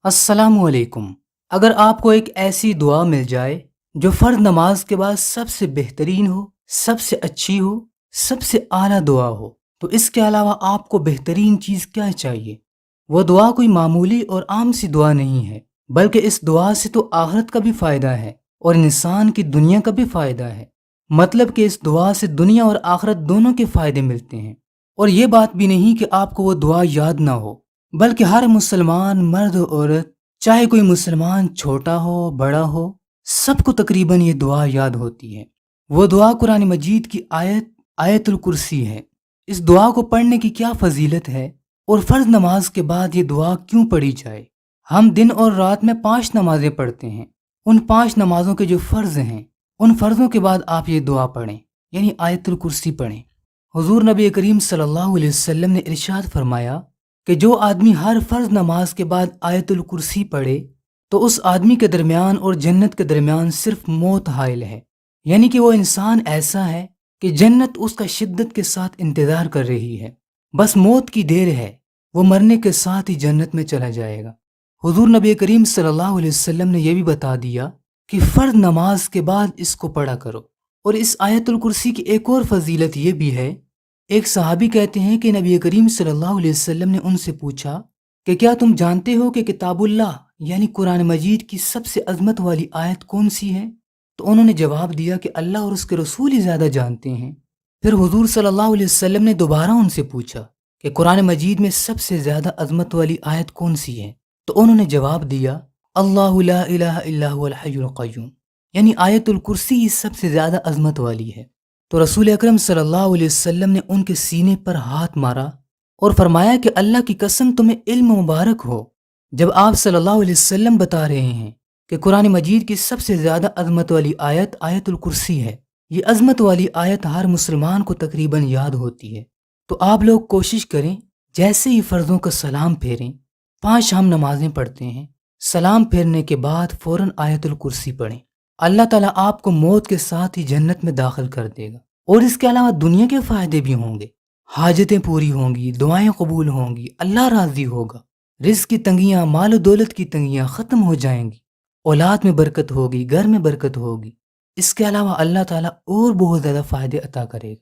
السلام علیکم۔ اگر آپ کو ایک ایسی دعا مل جائے جو فرض نماز کے بعد سب سے بہترین ہو، سب سے اچھی ہو، سب سے اعلیٰ دعا ہو، تو اس کے علاوہ آپ کو بہترین چیز کیا چاہیے؟ وہ دعا کوئی معمولی اور عام سی دعا نہیں ہے، بلکہ اس دعا سے تو آخرت کا بھی فائدہ ہے اور انسان کی دنیا کا بھی فائدہ ہے۔ مطلب کہ اس دعا سے دنیا اور آخرت دونوں کے فائدے ملتے ہیں۔ اور یہ بات بھی نہیں کہ آپ کو وہ دعا یاد نہ ہو، بلکہ ہر مسلمان مرد و عورت، چاہے کوئی مسلمان چھوٹا ہو بڑا ہو، سب کو تقریباً یہ دعا یاد ہوتی ہے۔ وہ دعا قرآن مجید کی آیت الکرسی ہے۔ اس دعا کو پڑھنے کی کیا فضیلت ہے اور فرض نماز کے بعد یہ دعا کیوں پڑھی جائے؟ ہم دن اور رات میں 5 نمازیں پڑھتے ہیں۔ ان 5 نمازوں کے جو فرض ہیں، ان فرضوں کے بعد آپ یہ دعا پڑھیں، یعنی آیت الکرسی پڑھیں۔ حضور نبی کریم صلی اللہ علیہ وسلم نے ارشاد فرمایا کہ جو آدمی ہر فرض نماز کے بعد آیت الکرسی پڑھے تو اس آدمی کے درمیان اور جنت کے درمیان صرف موت حائل ہے، یعنی کہ وہ انسان ایسا ہے کہ جنت اس کا شدت کے ساتھ انتظار کر رہی ہے، بس موت کی دیر ہے، وہ مرنے کے ساتھ ہی جنت میں چلا جائے گا۔ حضور نبی کریم صلی اللہ علیہ وسلم نے یہ بھی بتا دیا کہ فرض نماز کے بعد اس کو پڑھا کرو۔ اور اس آیت الکرسی کی ایک اور فضیلت یہ بھی ہے، ایک صحابی کہتے ہیں کہ نبی کریم صلی اللہ علیہ وسلم نے ان سے پوچھا کہ کیا تم جانتے ہو کہ کتاب اللہ یعنی قرآن مجید کی سب سے عظمت والی آیت کون سی ہے؟ تو انہوں نے جواب دیا کہ اللہ اور اس کے رسول ہی زیادہ جانتے ہیں۔ پھر حضور صلی اللہ علیہ وسلم نے دوبارہ ان سے پوچھا کہ قرآن مجید میں سب سے زیادہ عظمت والی آیت کون سی ہے؟ تو انہوں نے جواب دیا اللہ لا الہ الا هو الحی القیوم، یعنی آیت الکرسی ہی سب سے زیادہ عظمت والی ہے۔ تو رسول اکرم صلی اللہ علیہ وسلم نے ان کے سینے پر ہاتھ مارا اور فرمایا کہ اللہ کی قسم تمہیں علم مبارک ہو، جب آپ صلی اللہ علیہ وسلم بتا رہے ہیں کہ قرآن مجید کی سب سے زیادہ عظمت والی آیت آیت الکرسی ہے۔ یہ عظمت والی آیت ہر مسلمان کو تقریباً یاد ہوتی ہے، تو آپ لوگ کوشش کریں جیسے ہی فرضوں کا سلام پھیریں، 5 ہم نمازیں پڑھتے ہیں، سلام پھیرنے کے بعد فوراً آیت الکرسی پڑھیں۔ اللہ تعالیٰ آپ کو موت کے ساتھ ہی جنت میں داخل کر دے گا، اور اس کے علاوہ دنیا کے فائدے بھی ہوں گے، حاجتیں پوری ہوں گی، دعائیں قبول ہوں گی، اللہ راضی ہوگا، رزق کی تنگیاں، مال و دولت کی تنگیاں ختم ہو جائیں گی، اولاد میں برکت ہوگی، گھر میں برکت ہوگی۔ اس کے علاوہ اللہ تعالیٰ اور بہت زیادہ فائدے عطا کرے گا۔